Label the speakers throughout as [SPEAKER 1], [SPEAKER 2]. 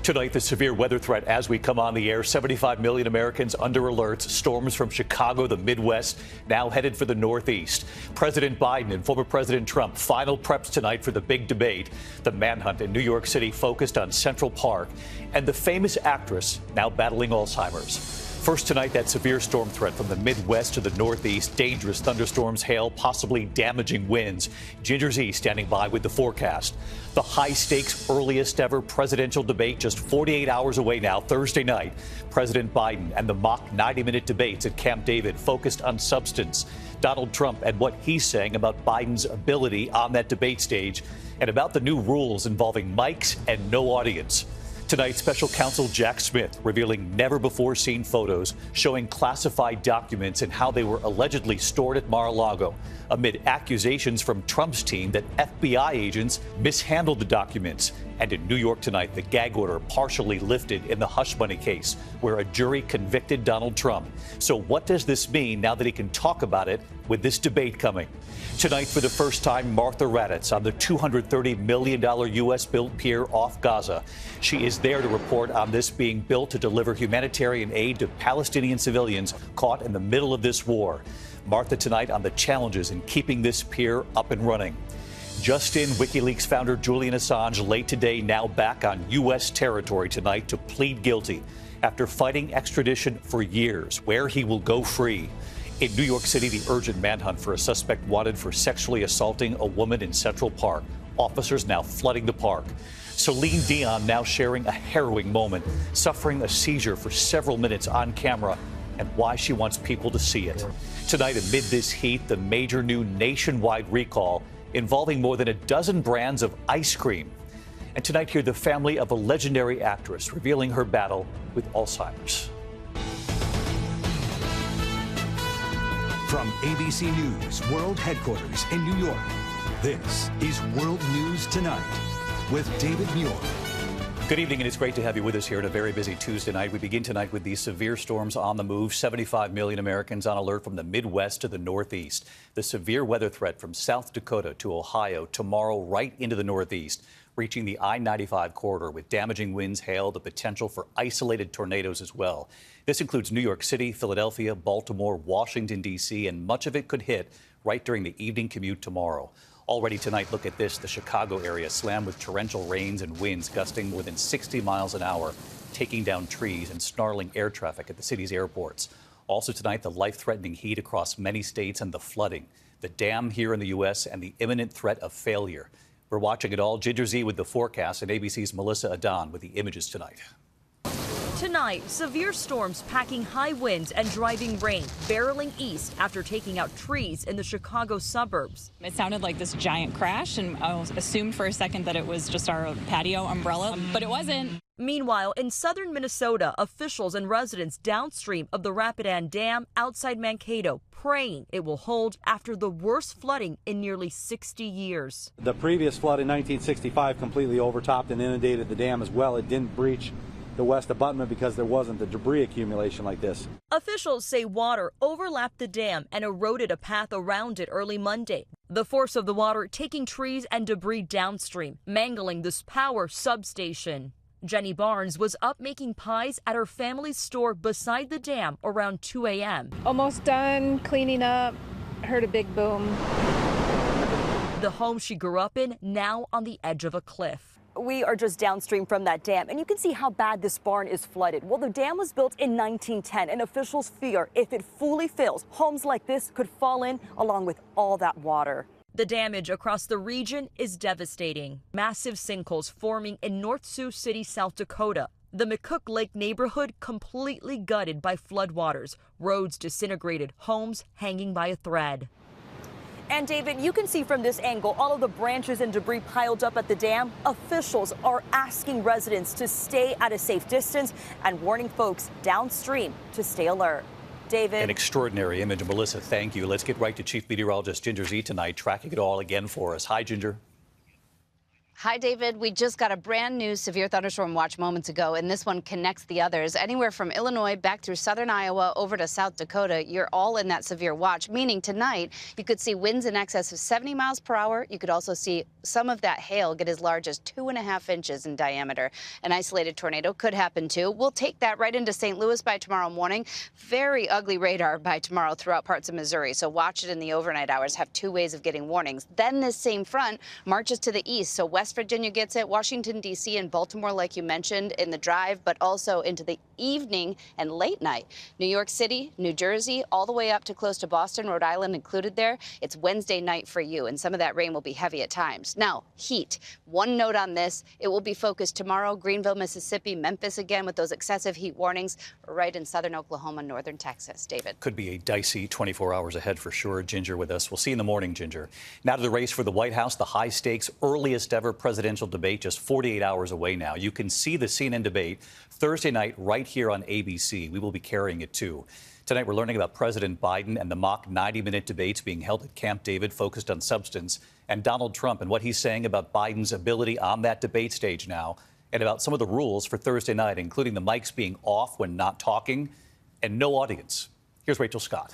[SPEAKER 1] Tonight, the severe weather threat as we come on the air. 75 million Americans under alerts. Storms from Chicago, the Midwest, now headed for the Northeast. President Biden and former President Trump, final preps tonight for the big debate. The manhunt in New York City focused on Central Park. And the famous actress now battling Alzheimer's. First tonight, that severe storm threat from the Midwest to the Northeast. Dangerous thunderstorms, hail, possibly damaging winds. Ginger Zee standing by with the forecast. The high-stakes, earliest ever presidential debate just 48 hours away now, Thursday night. President Biden and the mock 90-minute debates at Camp David focused on substance. Donald Trump and what he's saying about Biden's ability on that debate stage and about the new rules involving mics and no audience. Tonight, special counsel Jack Smith revealing never-before-seen photos showing classified documents and how they were allegedly stored at Mar-a-Lago amid accusations from Trump's team that FBI agents mishandled the documents. And in New York tonight, the gag order partially lifted in the hush money case where a jury convicted Donald Trump. So what does this mean now that he can talk about it with this debate coming? Tonight, for the first time, Martha Raddatz on the $230 million U.S.-built pier off Gaza. She is there to report on this being built to deliver humanitarian aid to Palestinian civilians caught in the middle of this war. Martha tonight on the challenges in keeping this pier up and running. Just in, WikiLeaks founder Julian Assange late today, now back on U.S. territory tonight to plead guilty after fighting extradition for years, where he will go free. In New York City, the urgent manhunt for a suspect wanted for sexually assaulting a woman in Central Park. Officers now flooding the park. Celine Dion now sharing a harrowing moment, suffering a seizure for several minutes on camera, and why she wants people to see it. Tonight, amid this heat, the major new nationwide recall involving more than a dozen brands of ice cream. And tonight, hear the family of a legendary actress revealing her battle with Alzheimer's.
[SPEAKER 2] From ABC News World Headquarters in New York, this is World News Tonight with David Muir.
[SPEAKER 1] Good evening, and it's great to have you with us here on a very busy Tuesday night. We begin tonight with these severe storms on the move. 75 million Americans on alert from the Midwest to the Northeast. The severe weather threat from South Dakota to Ohio tomorrow right into the Northeast, reaching the I-95 corridor with damaging winds, hail, the potential for isolated tornadoes as well. This includes New York City, Philadelphia, Baltimore, Washington, D.C., and much of it could hit right during the evening commute tomorrow. Already tonight, look at this. The Chicago area slammed with torrential rains and winds gusting more than 60 miles an hour, taking down trees and snarling air traffic at the city's airports. Also tonight, the life-threatening heat across many states and the flooding, the dam here in the U.S., and the imminent threat of failure. We're watching it all. Ginger Zee with the forecast and ABC's Melissa Adan with the images tonight.
[SPEAKER 3] Tonight, severe storms packing high winds and driving rain, barreling east after taking out trees in the Chicago suburbs.
[SPEAKER 4] It sounded like this giant crash, and I assumed for a second that it was just our patio umbrella, but it wasn't.
[SPEAKER 3] Meanwhile, in southern Minnesota, officials and residents downstream of the Adan Dam outside Mankato praying it will hold after the worst flooding in nearly 60 years.
[SPEAKER 5] The previous flood in 1965 completely overtopped and inundated the dam as well. It didn't breach the west abutment because there wasn't the debris accumulation like this.
[SPEAKER 3] Officials say water overlapped the dam and eroded a path around it early Monday. The force of the water taking trees and debris downstream, mangling this power substation. Jenny Barnes was up making pies at her family's store beside the dam around 2 a.m.
[SPEAKER 6] Almost done cleaning up, heard a big boom.
[SPEAKER 3] The home she grew up in now on the edge of a cliff.
[SPEAKER 7] We are just downstream from that dam, and you can see how bad this barn is flooded. Well, the dam was built in 1910, and officials fear if it fully fills, homes like this could fall in along with all that water.
[SPEAKER 3] The damage across the region is devastating. Massive sinkholes forming in North Sioux City, South Dakota. The McCook Lake neighborhood completely gutted by floodwaters. Roads disintegrated, homes hanging by a thread.
[SPEAKER 7] And David, you can see from this angle all of the branches and debris piled up at the dam. Officials are asking residents to stay at a safe distance and warning folks downstream to stay alert. David.
[SPEAKER 1] An extraordinary image. Melissa, thank you. Let's get right to Chief Meteorologist Ginger Zee tonight, tracking it all again for us. Hi, Ginger.
[SPEAKER 8] Hi, David. We just got a brand new severe thunderstorm watch moments ago, and this one connects the others. Anywhere from Illinois back through southern Iowa over to South Dakota, you're all in that severe watch, meaning tonight you could see winds in excess of 70 miles per hour. You could also see some of that hail get as large as 2.5 inches in diameter. An isolated tornado could happen, too. We'll take that right into St. Louis by tomorrow morning. Very ugly radar by tomorrow throughout parts of Missouri, so watch it in the overnight hours. Have two ways of getting warnings. Then this same front marches to the east, so West Virginia gets it, Washington, D.C. and Baltimore, like you mentioned, in the drive, but also into the evening and late night. New York City, New Jersey, all the way up to close to Boston, Rhode Island included there. It's Wednesday night for you, and some of that rain will be heavy at times. Now, heat. One note on this, it will be focused tomorrow, Greenville, Mississippi, Memphis again with those excessive heat warnings right in southern Oklahoma, northern Texas. David.
[SPEAKER 1] Could be a dicey 24 hours ahead for sure. Ginger with us. We'll see you in the morning, Ginger. Now to the race for the White House, the high-stakes, earliest ever presidential debate just 48 hours away now. You can see the CNN debate Thursday night right here on ABC. We will be carrying it, too. Tonight, we're learning about President Biden and the mock 90-minute debates being held at Camp David, focused on substance, and Donald Trump and what he's saying about Biden's ability on that debate stage now, and about some of the rules for Thursday night, including the mics being off when not talking and no audience. Here's Rachel Scott.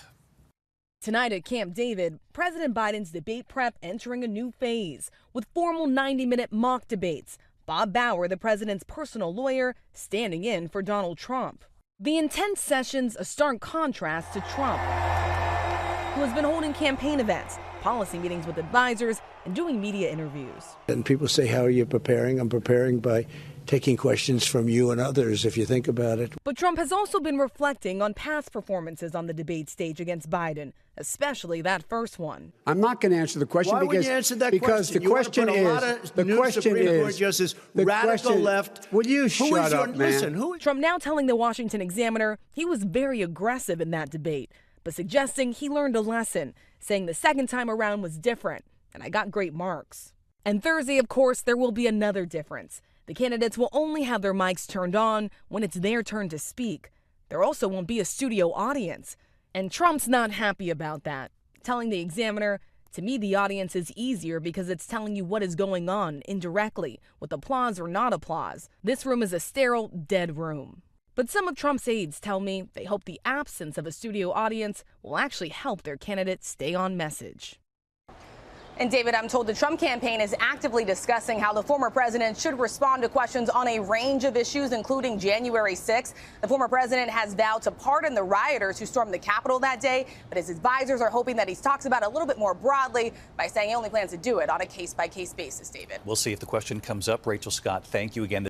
[SPEAKER 9] Tonight at Camp David, President Biden's debate prep entering a new phase with formal 90-minute mock debates. Bob Bauer, the president's personal lawyer, standing in for Donald Trump. The intense sessions a stark contrast to Trump, who has been holding campaign events, policy meetings with advisors, and doing media interviews.
[SPEAKER 10] And people say, how are you preparing? I'm preparing by taking questions from you and others, if you think about it.
[SPEAKER 9] But Trump has also been reflecting on past performances on the debate stage against Biden, especially that first one.
[SPEAKER 10] I'm not going to answer the question.
[SPEAKER 11] Why would you answer that
[SPEAKER 10] because
[SPEAKER 11] question?
[SPEAKER 10] the question is,
[SPEAKER 11] radical left.
[SPEAKER 10] Will you shut up, man?
[SPEAKER 11] Listen,
[SPEAKER 9] Trump now telling the Washington Examiner he was very aggressive in that debate, but suggesting he learned a lesson, saying the second time around was different, and I got great marks. And Thursday, of course, there will be another difference. The candidates will only have their mics turned on when it's their turn to speak. There also won't be a studio audience. And Trump's not happy about that, telling the Examiner, to me, the audience is easier because it's telling you what is going on indirectly, with applause or not applause. This room is a sterile, dead room. But some of Trump's aides tell me they hope the absence of a studio audience will actually help their candidate stay on message.
[SPEAKER 7] And David, I'm told the Trump campaign is actively discussing how the former president should respond to questions on a range of issues, including January 6th. The former president has vowed to pardon the rioters who stormed the Capitol that day, but his advisors are hoping that he talks about it a little bit more broadly by saying he only plans to do it on a case-by-case basis, David.
[SPEAKER 1] We'll see if the question comes up. Rachel Scott, thank you again.